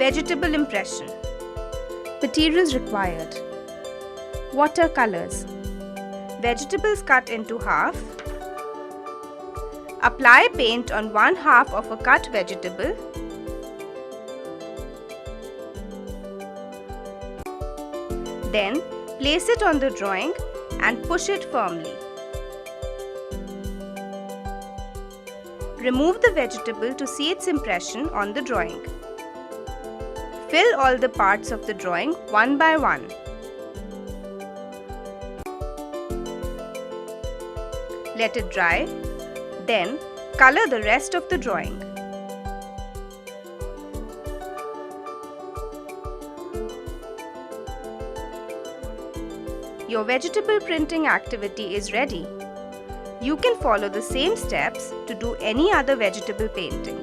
Vegetable impression. Materials required: watercolors, vegetables cut into half. Apply paint on one half of a cut vegetable. Then place it on the drawing and push it firmly. Remove the vegetable to see its impression on the drawing. Fill all the parts of the drawing one by one. Let it dry, then color the rest of the drawing. Your vegetable printing activity is ready. You can follow the same steps to do any other vegetable painting.